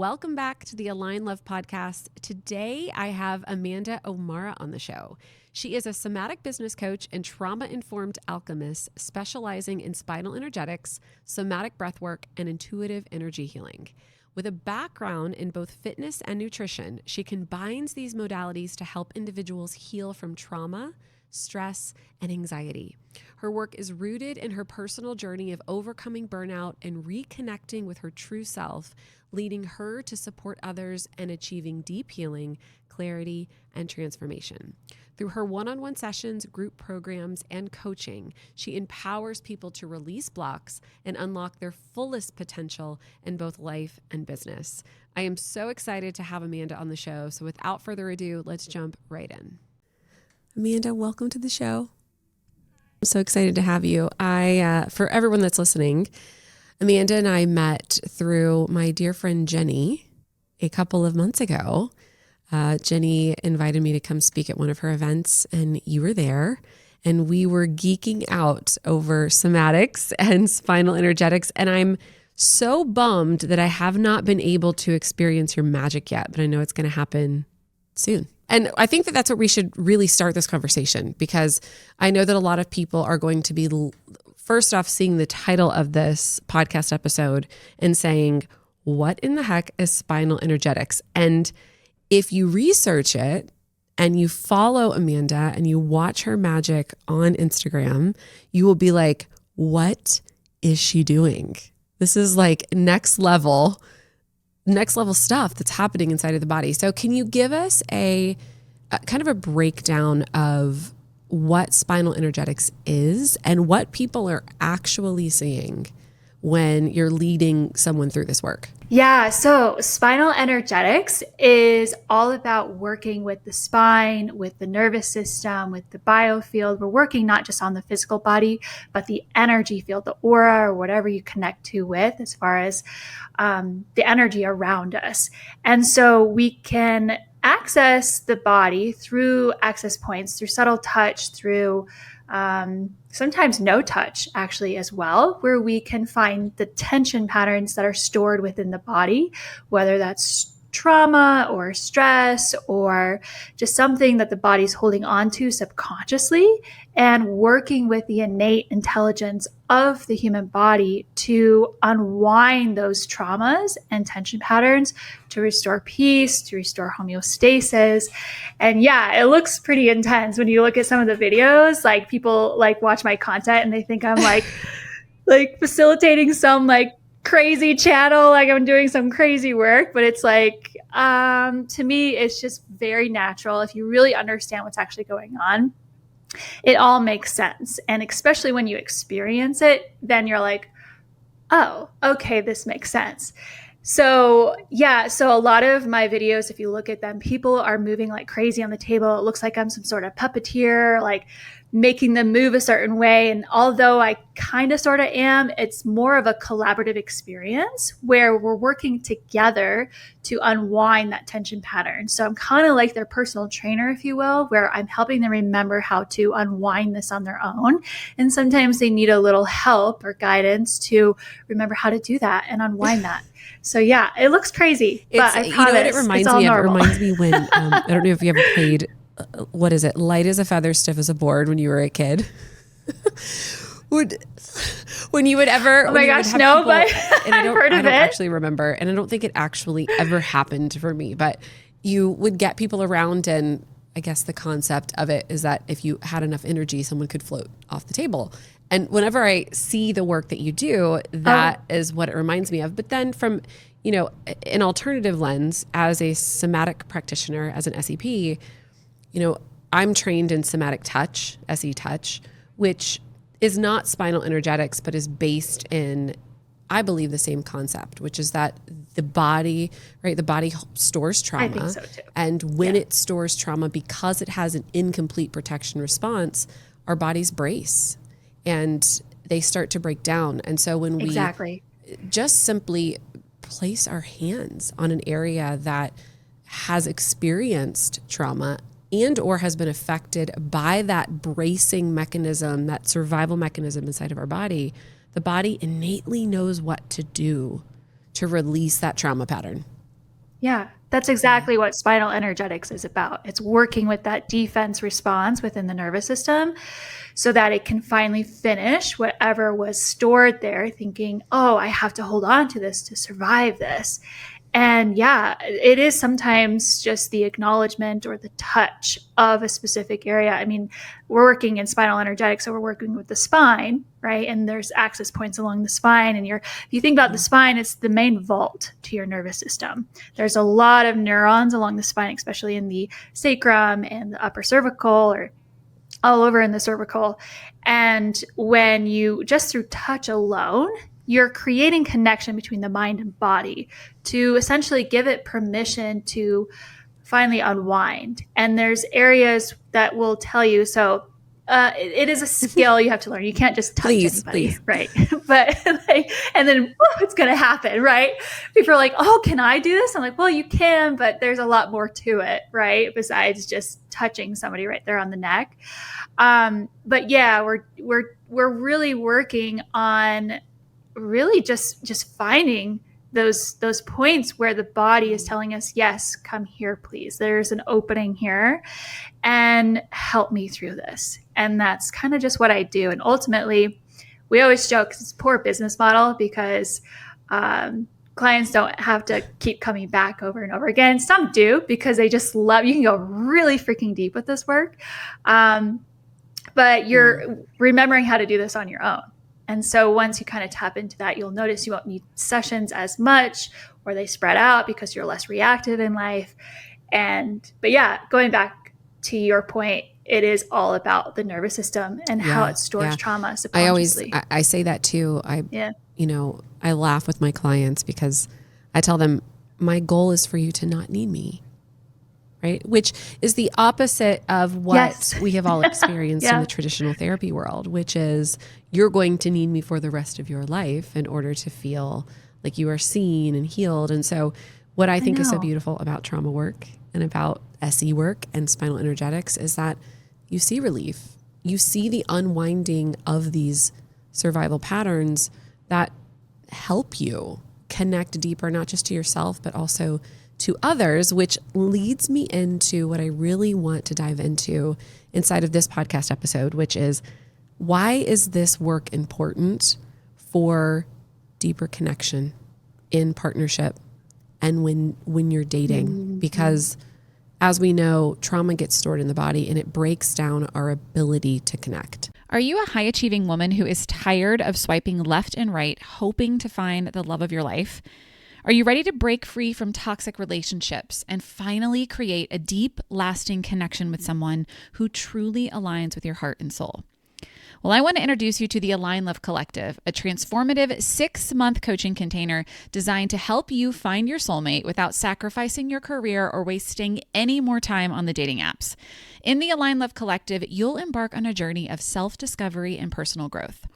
Welcome back to the Align Love podcast. Today, I have Amanda O'Mara on the show. She is a somatic business coach and trauma-informed alchemist specializing in spinal energetics, somatic breathwork, and intuitive energy healing. With a background in both fitness and nutrition, she combines these modalities to help individuals heal from trauma, stress, and anxiety. Her work is rooted in her personal journey of overcoming burnout and reconnecting with her true self, leading her to support others and achieving deep healing, clarity, and transformation. Through her one-on-one sessions, group programs, and coaching, she empowers people to release blocks and unlock their fullest potential in both life and business. I am so excited to have Amanda on the show. So without further ado, let's jump right in. Amanda, welcome to the show. I'm so excited to have you. For everyone that's listening, Amanda and I met through my dear friend Jenny a couple of months ago. Jenny invited me to come speak at one of her events, and you were there, and we were geeking out over somatics and spinal energetics. And I'm so bummed that I have not been able to experience your magic yet, but I know it's going to happen soon. And I think that that's where we should really start this conversation, because I know that a lot of people are going to be first off seeing the title of this podcast episode and saying, what in the heck is spinal energetics? And if you research it and you follow Amanda and you watch her magic on Instagram, you will be like, what is she doing? This is like next level stuff that's happening inside of the body. So can you give us a kind of a breakdown of what spinal energetics is and what people are actually seeing when you're leading someone through this work? Yeah, so spinal energetics is all about working with the spine, with the nervous system, with the biofield. We're working not just on the physical body, but the energy field, the aura, or whatever you connect to with as far as the energy around us. And so we can access the body through access points, through subtle touch, through sometimes no touch actually as well, where we can find the tension patterns that are stored within the body, whether that's trauma or stress or just something that the body's holding on to subconsciously, and working with the innate intelligence of the human body to unwind those traumas and tension patterns, to restore peace, to restore homeostasis. And yeah, it looks pretty intense when you look at some of the videos. Like, people like watch my content and they think I'm like facilitating some like crazy channel, like I'm doing some crazy work, but it's like, to me, it's just very natural. If you really understand what's actually going on, it all makes sense. And especially when you experience it, then you're like, oh, okay, this makes sense. So yeah, so a lot of my videos, if you look at them, people are moving like crazy on the table. It looks like I'm some sort of puppeteer, like making them move a certain way. And although I kind of sort of am, it's more of a collaborative experience where we're working together to unwind that tension pattern. So I'm kind of like their personal trainer, if you will, where I'm helping them remember how to unwind this on their own. And sometimes they need a little help or guidance to remember how to do that and unwind that. So yeah, it looks crazy, but I promise, you know what it reminds me of? It reminds me when, I don't know if you ever played, what is it? Light as a feather, stiff as a board when you were a kid. When you would ever, oh my gosh, no, people, but I don't actually remember. And I don't think it actually ever happened for me, but you would get people around, and I guess the concept of it is that if you had enough energy, someone could float off the table. And whenever I see the work that you do, that is what it reminds me of. But then from, an alternative lens, as a somatic practitioner, as an SEP, I'm trained in somatic touch, SE touch, which is not spinal energetics, but is based in, I believe, the same concept, which is that the body, right? The body stores trauma. I think so too. And when it stores trauma, because it has an incomplete protection response, our bodies brace and they start to break down. And so when we just simply place our hands on an area that has experienced trauma and or has been affected by that bracing mechanism, that survival mechanism inside of our body, the body innately knows what to do to release that trauma pattern. Yeah, that's exactly what spinal energetics is about. It's working with that defense response within the nervous system so that it can finally finish whatever was stored there, thinking, oh, I have to hold on to this to survive this. And yeah, it is sometimes just the acknowledgement or the touch of a specific area. I mean, we're working in spinal energetics, so we're working with the spine, right? And there's access points along the spine. And if you think about the spine, it's the main vault to your nervous system. There's a lot of neurons along the spine, especially in the sacrum and the upper cervical, or all over in the cervical. And when you just through touch alone, you're creating connection between the mind and body to essentially give it permission to finally unwind. And there's areas that will tell you. So it is a skill you have to learn. You can't just touch anybody, right? But and then it's going to happen, right? People are like, "Oh, can I do this?" I'm like, "Well, you can, but there's a lot more to it, right? Besides just touching somebody right there on the neck." But yeah, we're really working on really just finding those points where the body is telling us, yes, come here, please. There's an opening here and help me through this. And that's kind of just what I do. And ultimately, we always joke it's a poor business model because clients don't have to keep coming back over and over again. Some do because they just love, you can go really freaking deep with this work. But you're remembering how to do this on your own. And so once you kind of tap into that, you'll notice you won't need sessions as much, or they spread out because you're less reactive in life. But yeah, going back to your point, it is all about the nervous system and how it stores trauma subconsciously. I say that too. I laugh with my clients because I tell them my goal is for you to not need me. Right? Which is the opposite of what we have all experienced in the traditional therapy world, which is you're going to need me for the rest of your life in order to feel like you are seen and healed. And so what I think is so beautiful about trauma work and about SE work and spinal energetics is that you see relief. You see the unwinding of these survival patterns that help you connect deeper, not just to yourself, but also to others, which leads me into what I really want to dive into inside of this podcast episode, which is why is this work important for deeper connection in partnership and when you're dating? Because as we know, trauma gets stored in the body and it breaks down our ability to connect. Are you a high achieving woman who is tired of swiping left and right, hoping to find the love of your life? Are you ready to break free from toxic relationships and finally create a deep, lasting connection with someone who truly aligns with your heart and soul? Well, I want to introduce you to the Align Love Collective, a transformative 6-month coaching container designed to help you find your soulmate without sacrificing your career or wasting any more time on the dating apps. In the Align Love Collective, you'll embark on a journey of self-discovery and personal growth.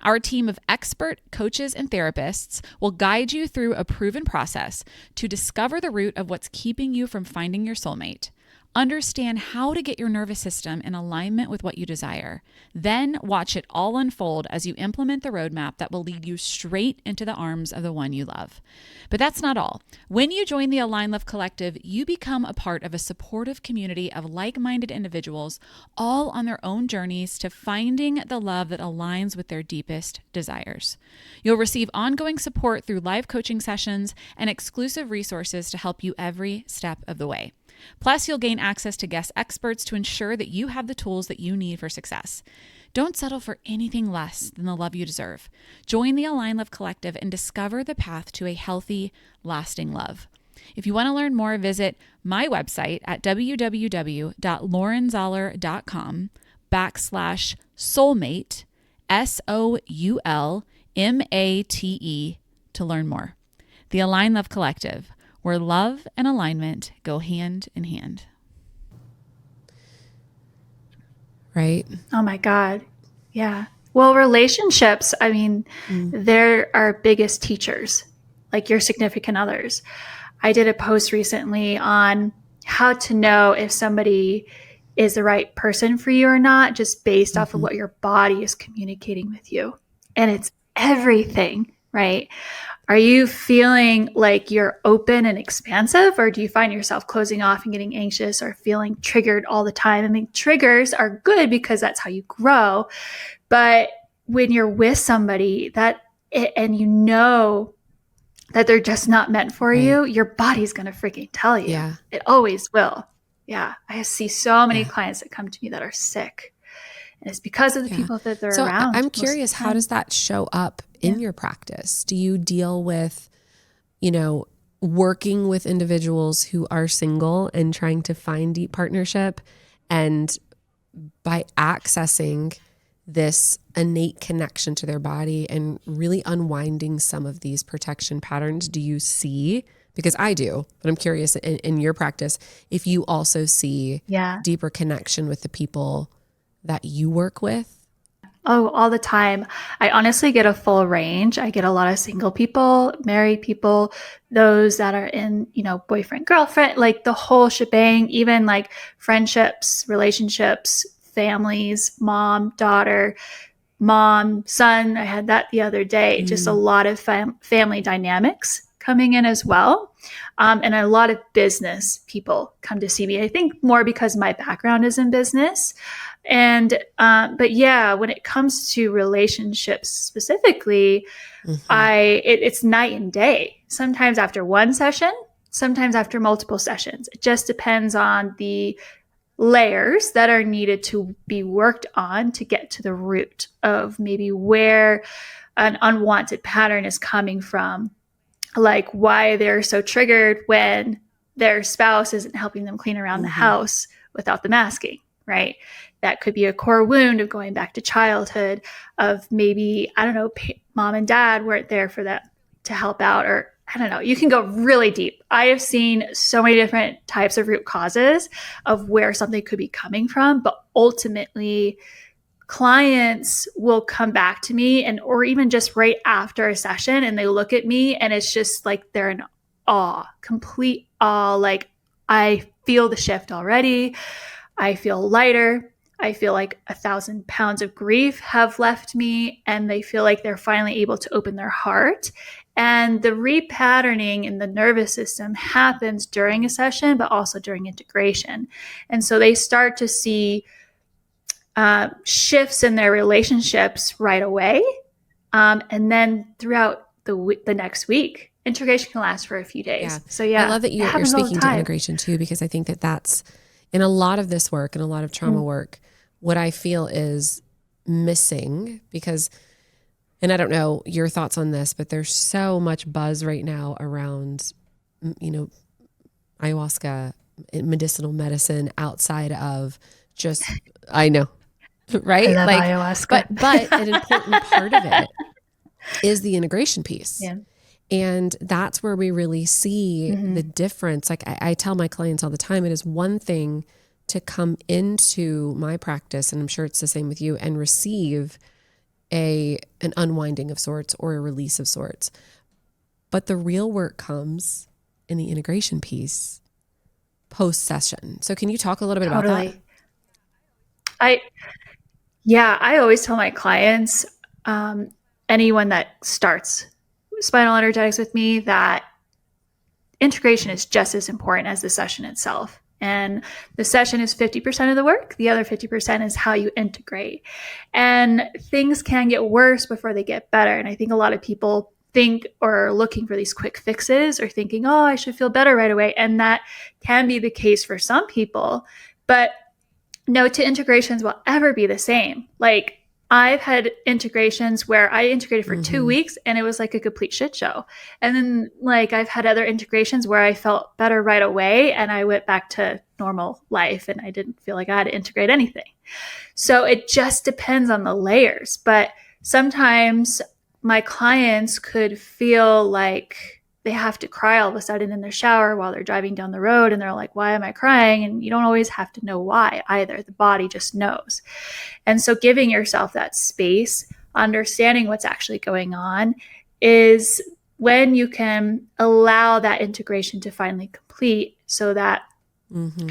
Our team of expert coaches and therapists will guide you through a proven process to discover the root of what's keeping you from finding your soulmate. Understand how to get your nervous system in alignment with what you desire. Then watch it all unfold as you implement the roadmap that will lead you straight into the arms of the one you love. But that's not all. When you join the Align Love Collective, you become a part of a supportive community of like-minded individuals, all on their own journeys to finding the love that aligns with their deepest desires. You'll receive ongoing support through live coaching sessions and exclusive resources to help you every step of the way. Plus, you'll gain access to guest experts to ensure that you have the tools that you need for success. Don't settle for anything less than the love you deserve. Join the Align Love Collective and discover the path to a healthy, lasting love. If you want to learn more, visit my website at www.laurenzoeller.com/soulmate, SOULMATE, to learn more. The Align Love Collective, where love and alignment go hand in hand. Right? Oh my God. Yeah. Well, relationships, I mean, they're our biggest teachers, like your significant others. I did a post recently on how to know if somebody is the right person for you or not, just based off of what your body is communicating with you. And it's everything, right? Are you feeling like you're open and expansive, or do you find yourself closing off and getting anxious or feeling triggered all the time? I mean, triggers are good because that's how you grow. But when you're with somebody and you know that they're just not meant for you, your body's going to freaking tell you. Yeah. It always will. Yeah. I see so many clients that come to me that are sick. And it's because of the people that they're around. So I'm curious, how does that show up in your practice? Do you deal with, working with individuals who are single and trying to find deep partnership, and by accessing this innate connection to their body and really unwinding some of these protection patterns, do you see, because I do, but I'm curious in your practice, if you also see deeper connection with the people that you work with? Oh, all the time. I honestly get a full range. I get a lot of single people, married people, those that are in, boyfriend, girlfriend, like the whole shebang, even like friendships, relationships, families, mom, daughter, mom, son. I had that the other day. Just a lot of family dynamics coming in as well. And a lot of business people come to see me. I think more because my background is in business. And, but yeah, when it comes to relationships specifically, it's night and day. Sometimes after one session, sometimes after multiple sessions. It just depends on the layers that are needed to be worked on to get to the root of maybe where an unwanted pattern is coming from, like why they're so triggered when their spouse isn't helping them clean around the house without the masking, right? That could be a core wound of going back to childhood, of maybe, I don't know, mom and dad weren't there for that to help out, or I don't know. You can go really deep. I have seen so many different types of root causes of where something could be coming from, but ultimately clients will come back to me or even just right after a session, and they look at me and it's just like they're in awe, complete awe. Like, I feel the shift already. I feel lighter. I feel like 1,000 pounds of grief have left me, and they feel like they're finally able to open their heart. And the repatterning in the nervous system happens during a session, but also during integration. And so they start to see shifts in their relationships right away. And then throughout the next week, integration can last for a few days. Yeah. So yeah, I love that you're speaking to integration too, because I think that that's in a lot of this work and a lot of trauma work, what I feel is missing, because, and I don't know your thoughts on this, but there's so much buzz right now around, ayahuasca, medicinal medicine outside of just, I know, right? I love ayahuasca. But an important part of it is the integration piece. Yeah. And that's where we really see the difference. Like I tell my clients all the time, it is one thing to come into my practice, and I'm sure it's the same with you, and receive an unwinding of sorts or a release of sorts. But the real work comes in the integration piece post-session. So can you talk a little bit about that? I always tell my clients, anyone that starts spinal energetics with me, that integration is just as important as the session itself. And the session is 50% of the work. The other 50% is how you integrate. And things can get worse before they get better. And I think a lot of people think or are looking for these quick fixes, or thinking, oh, I should feel better right away. And that can be the case for some people. But no two integrations will ever be the same. Like, I've had integrations where I integrated for 2 weeks and it was like a complete shit show. And then like I've had other integrations where I felt better right away and I went back to normal life and I didn't feel like I had to integrate anything. So it just depends on the layers. But sometimes my clients could feel like they have to cry all of a sudden in their shower while they're driving down the road. And they're like, why am I crying? And you don't always have to know why either. The body just knows. And so giving yourself that space, understanding what's actually going on, is when you can allow that integration to finally complete, so that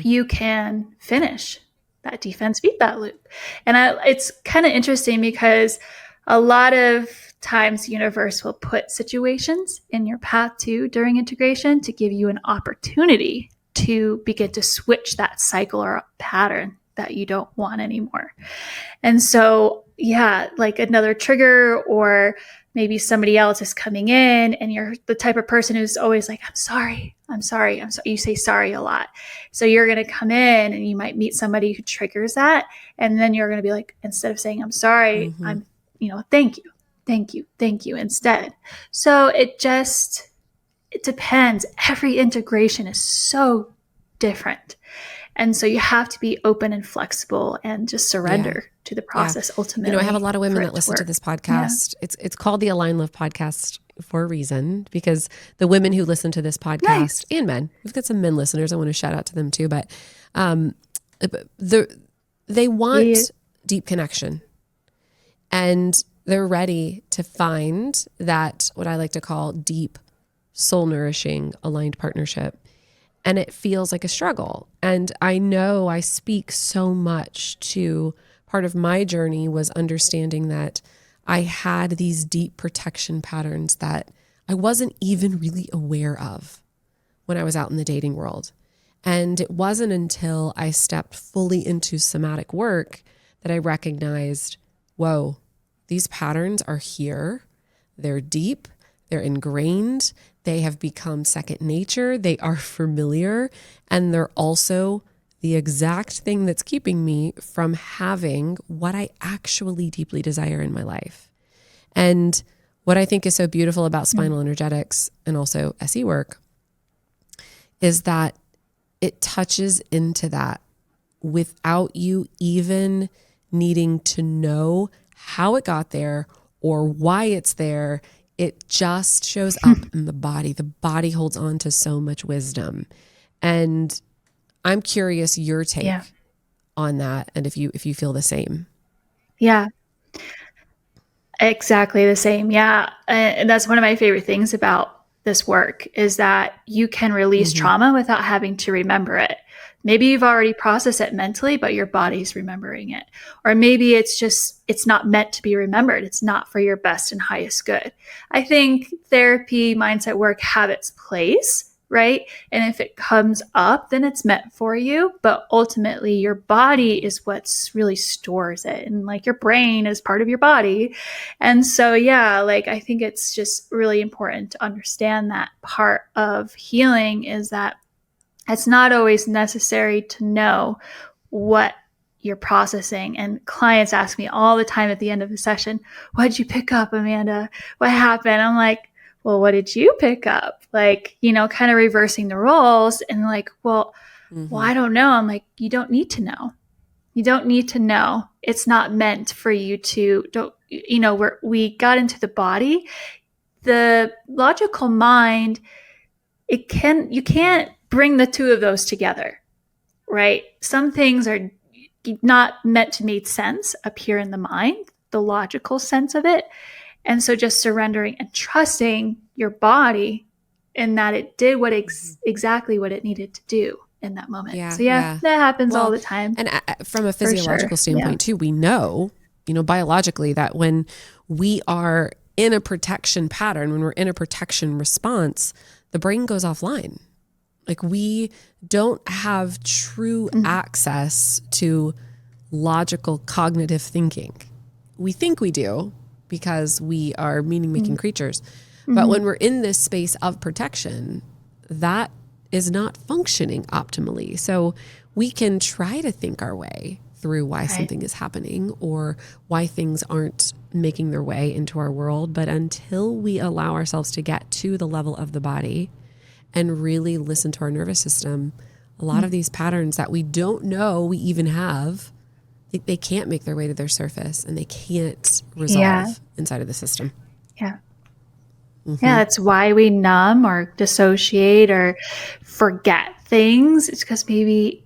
you can finish that defense feedback loop. And it's kind of interesting because a lot of times the universe will put situations in your path too during integration to give you an opportunity to begin to switch that cycle or pattern that you don't want anymore. And so, yeah, like another trigger, or maybe somebody else is coming in and you're the type of person who's always like, I'm sorry. You say sorry a lot. So you're going to come in and you might meet somebody who triggers that. And then you're going to be like, instead of saying, I'm sorry, I'm, thank you instead. So it depends. Every integration is so different. And so you have to be open and flexible and just surrender to the process ultimately. I have a lot of women that listen to this podcast. Yeah. It's called the Align Love podcast for a reason, because the women who listen to this podcast, and men, we've got some men listeners. I want to shout out to them too, but they want deep connection, and they're ready to find that, what I like to call deep, soul nourishing, aligned partnership. And it feels like a struggle. And I know I speak so much to part of my journey was understanding that I had these deep protection patterns that I wasn't even really aware of when I was out in the dating world. And it wasn't until I stepped fully into somatic work that I recognized, whoa, these patterns are here. They're deep. They're ingrained. They have become second nature. They are familiar. And they're also the exact thing that's keeping me from having what I actually deeply desire in my life. And what I think is so beautiful about spinal energetics and also SE work is that it touches into that without you even needing to know how it got there or why it's there. It just shows up in the body. The body holds on to so much wisdom. And I'm curious your take on that, and if you feel the same. Yeah, exactly the same. Yeah. And that's one of my favorite things about this work is that you can release trauma without having to remember it. Maybe you've already processed it mentally, but your body's remembering it. Or maybe it's not meant to be remembered. It's not for your best and highest good. I think therapy, mindset work have its place, right? And if it comes up, then it's meant for you. But ultimately, your body is what's really stores it. And like your brain is part of your body. And so, I think it's just really important to understand that part of healing is that it's not always necessary to know what you're processing. And clients ask me all the time at the end of the session, what did you pick up, Amanda? What happened? I'm like, well, what did you pick up? Like, kind of reversing the roles and like, well, I don't know. I'm like, you don't need to know. You don't need to know. It's not meant for you to, we got into the body. The logical mind, you can't bring the two of those together, right? Some things are not meant to make sense up here in the mind, the logical sense of it. And so just surrendering and trusting your body in that it did exactly what it needed to do in that moment. That happens all the time. And from a physiological standpoint too, we know, biologically that when we are in a protection pattern, when we're in a protection response, the brain goes offline. Like we don't have true access to logical cognitive thinking. We think we do because we are meaning-making creatures. But when we're in this space of protection, that is not functioning optimally. So we can try to think our way through why something is happening or why things aren't making their way into our world. But until we allow ourselves to get to the level of the body and really listen to our nervous system, a lot of these patterns that we don't know we even have, they can't make their way to their surface and they can't resolve inside of the system. Yeah. Yeah, that's why we numb or dissociate or forget things. It's because maybe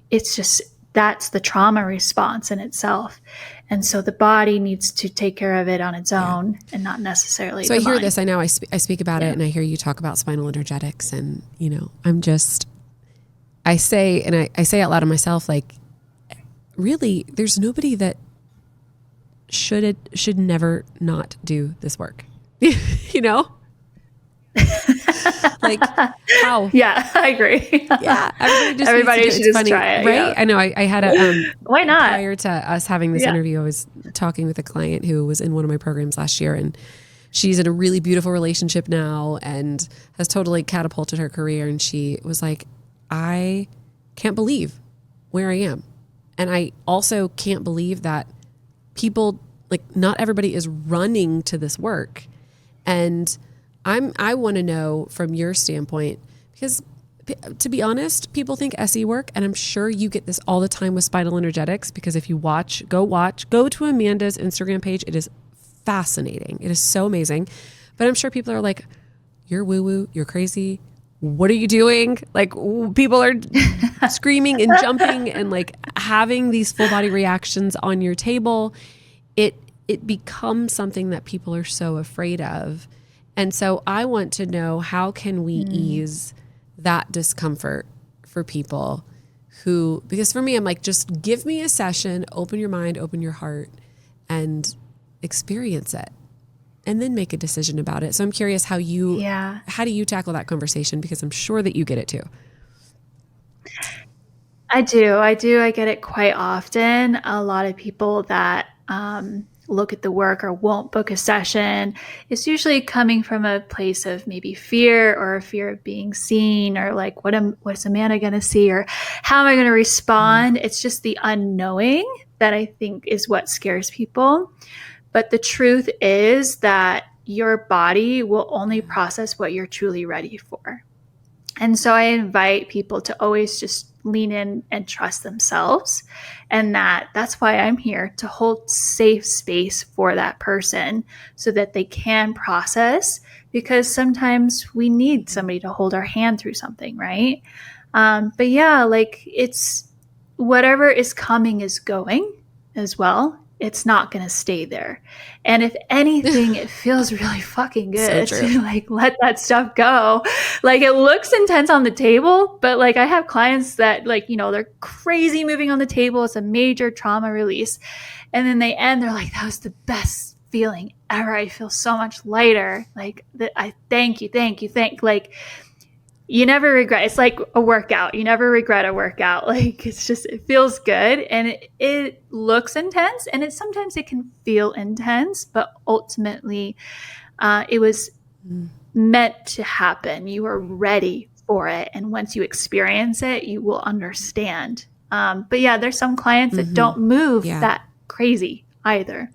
that's the trauma response in itself. And so the body needs to take care of it on its own and not necessarily So I hear mind. this, I know I speak about it and I hear you talk about spinal energetics and, I say out loud to myself, like, really, there's nobody that should never not do this work. You know? Like how? Yeah, I agree. Yeah, Everybody should just try it, right? yeah. I know. I had a Why not? prior to us having this interview, I was talking with a client who was in one of my programs last year, and she's in a really beautiful relationship now and has totally catapulted her career. And she was like, I can't believe where I am, and I also can't believe that people, like, not everybody is running to this work. And I want to know from your standpoint, because to be honest, people think SE work, and I'm sure you get this all the time with spinal energetics, because if you go to Amanda's Instagram page. It is fascinating. It is so amazing. But I'm sure people are like, you're woo-woo, you're crazy. What are you doing? Like, people are screaming and jumping and like having these full body reactions on your table. It becomes something that people are so afraid of. And so I want to know, how can we ease that discomfort for people who, because for me, I'm like, just give me a session, open your mind, open your heart, and experience it, and then make a decision about it. So I'm curious how do you tackle that conversation? Because I'm sure that you get it too. I do. I get it quite often. A lot of people that look at the work or won't book a session, it's usually coming from a place of maybe fear, or a fear of being seen, or like, what's Amanda going to see, or how am I going to respond? It's just the unknowing that I think is what scares people. But the truth is that your body will only process what you're truly ready for. And so I invite people to always just lean in and trust themselves. And that's why I'm here, to hold safe space for that person so that they can process, because sometimes we need somebody to hold our hand through something, right? But yeah, like, it's whatever is coming is going as well. It's not going to stay there. And if anything, it feels really fucking good to like let that stuff go. Like, it looks intense on the table, but like, I have clients that, like, you know, they're crazy moving on the table. It's a major trauma release. And then they end, they're like, that was the best feeling ever. I feel so much lighter. Like, I thank you. Like, you never regret. It's like a workout. You never regret a workout. Like, it's just, it feels good, and it looks intense, and sometimes it can feel intense, but ultimately it was meant to happen. You are ready for it. And once you experience it, you will understand. But yeah, there's some clients that don't move that crazy either.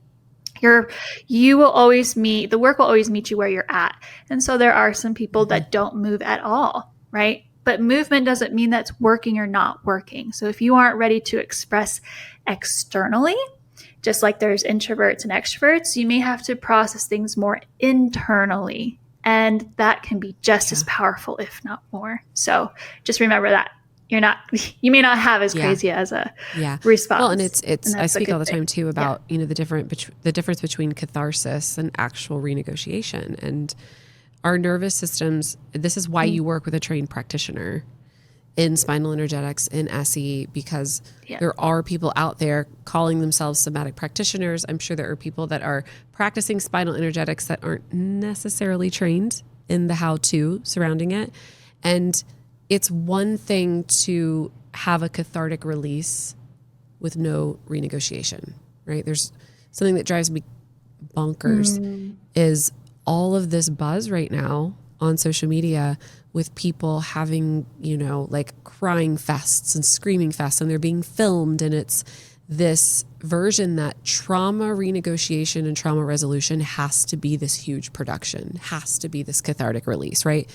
The work will always meet you where you're at. And so there are some people that don't move at all, right? But movement doesn't mean that's working or not working. So if you aren't ready to express externally, just like there's introverts and extroverts, you may have to process things more internally. And that can be just as powerful, if not more. So just remember that. You may not have as crazy as a response. Well, and it's I speak all the time too about, you know, the difference between catharsis and actual renegotiation. And our nervous systems, this is why you work with a trained practitioner in spinal energetics, in SE, because there are people out there calling themselves somatic practitioners. I'm sure there are people that are practicing spinal energetics that aren't necessarily trained in the how-to surrounding it. And it's one thing to have a cathartic release with no renegotiation, right? There's something that drives me bonkers is all of this buzz right now on social media with people having, you know, like crying fests and screaming fests, and they're being filmed. And it's this version that trauma renegotiation and trauma resolution has to be this huge production, has to be this cathartic release, right?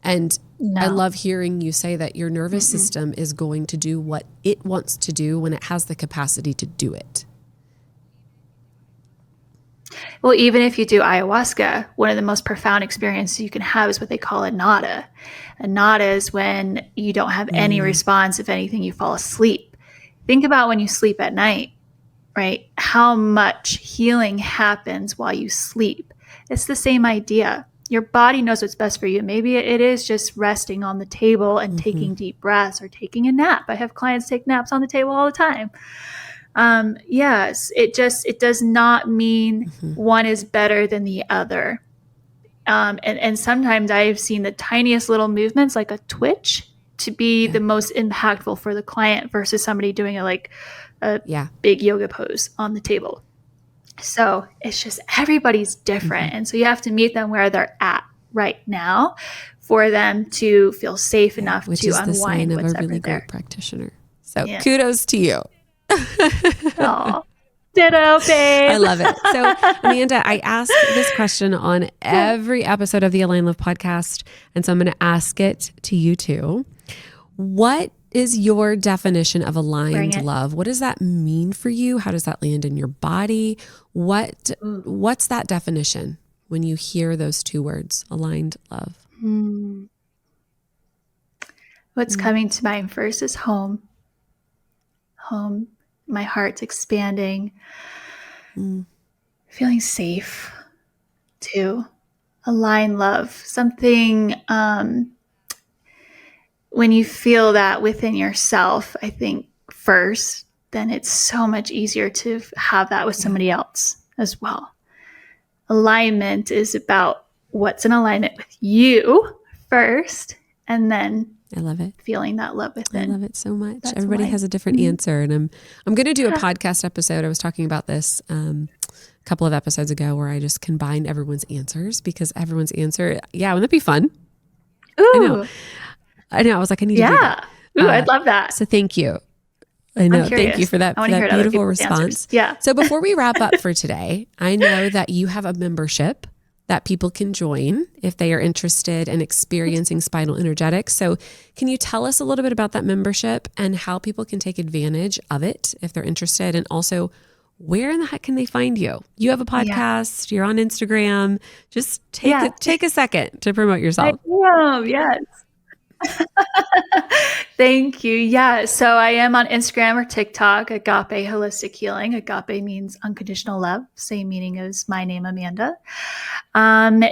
And I love hearing you say that your nervous system is going to do what it wants to do when it has the capacity to do it. Well, even if you do ayahuasca, one of the most profound experiences you can have is what they call a nada. A nada is when you don't have any response. If anything, you fall asleep. Think about when you sleep at night, right? How much healing happens while you sleep. It's the same idea. Your body knows what's best for you. Maybe it is just resting on the table and taking deep breaths, or taking a nap. I have clients take naps on the table all the time. Yes, it does not mean one is better than the other. And sometimes I've seen the tiniest little movements, like a twitch, to be the most impactful for the client versus somebody doing a big yoga pose on the table. So it's just everybody's different. And so you have to meet them where they're at right now for them to feel safe enough which to is the unwind sign of what's a really there. great practitioner. So kudos to you. Oh, ditto, babe. I love it. So Amanda, I ask this question on every episode of the Align Love podcast. And so I'm going to ask it to you too. What is your definition of aligned love? What does that mean for you? How does that land in your body? What's that definition when you hear those two words, aligned love? What's coming to mind first is home. Home. My heart's expanding. Feeling safe too. Aligned love. Something, when you feel that within yourself, I think first, then it's so much easier to have that with somebody else as well. Alignment is about what's in alignment with you first, and then I love it. Feeling that love within. I love it so much. Everybody has a different answer, and I'm going to do a podcast episode. I was talking about this a couple of episodes ago where I just combined everyone's answers because everyone's answer, wouldn't that be fun? Ooh. I know. I was like, I need to do that. Ooh, I'd love that. So thank you. I know. Thank you for that beautiful response. Answers. Yeah. So before we wrap up for today, I know that you have a membership that people can join if they are interested in experiencing spinal energetics. So can you tell us a little bit about that membership and how people can take advantage of it if they're interested? And also, where in the heck can they find you? You have a podcast, you're on Instagram. Just take a second to promote yourself. Yes. Thank you. Yeah. So I am on Instagram or TikTok, Agape Holistic Healing. Agape means unconditional love, same meaning as my name, Amanda.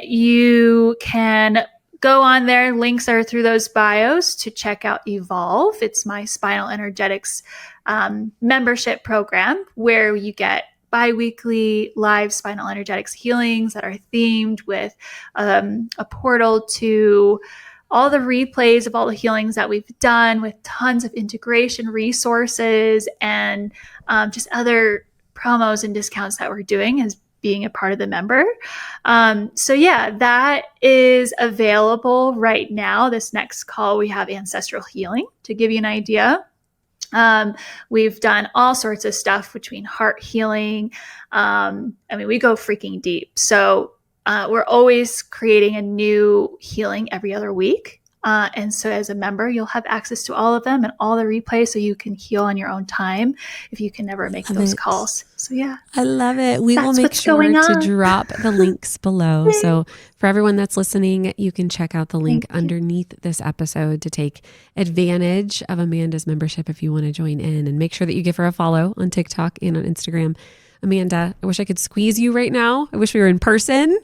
You can go on there. Links are through those bios to check out Evolve. It's my spinal energetics membership program where you get bi-weekly live spinal energetics healings that are themed with a portal to all the replays of all the healings that we've done with tons of integration resources and just other promos and discounts that we're doing as being a part of the member. That is available right now. This next call, we have ancestral healing to give you an idea. We've done all sorts of stuff between heart healing. We go freaking deep. So we're always creating a new healing every other week. And so as a member, you'll have access to all of them and all the replays so you can heal on your own time if you can never make those calls. So I love it. We will make sure to drop the links below. So for everyone that's listening, you can check out the link underneath this episode to take advantage of Amanda's membership if you want to join in, and make sure that you give her a follow on TikTok and on Instagram. Amanda, I wish I could squeeze you right now. I wish we were in person.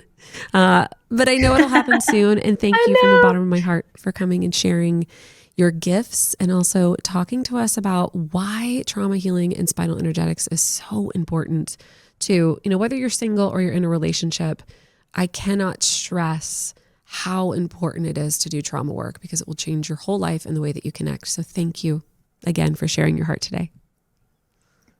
But I know it'll happen soon. And thank you from the bottom of my heart for coming and sharing your gifts and also talking to us about why trauma healing and spinal energetics is so important to, whether you're single or you're in a relationship. I cannot stress how important it is to do trauma work because it will change your whole life and the way that you connect. So thank you again for sharing your heart today.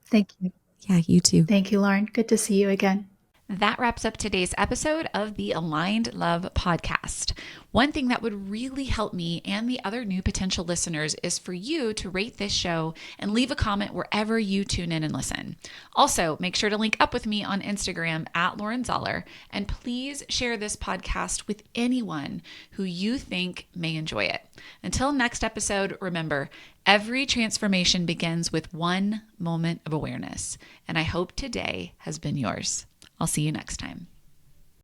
Thank you. Yeah, you too. Thank you, Lauren. Good to see you again. That wraps up today's episode of the Aligned Love podcast. One thing that would really help me and the other new potential listeners is for you to rate this show and leave a comment wherever you tune in and listen. Also, make sure to link up with me on Instagram at Lauren Zoeller, and please share this podcast with anyone who you think may enjoy it. Until next episode, remember, every transformation begins with one moment of awareness, and I hope today has been yours. I'll see you next time.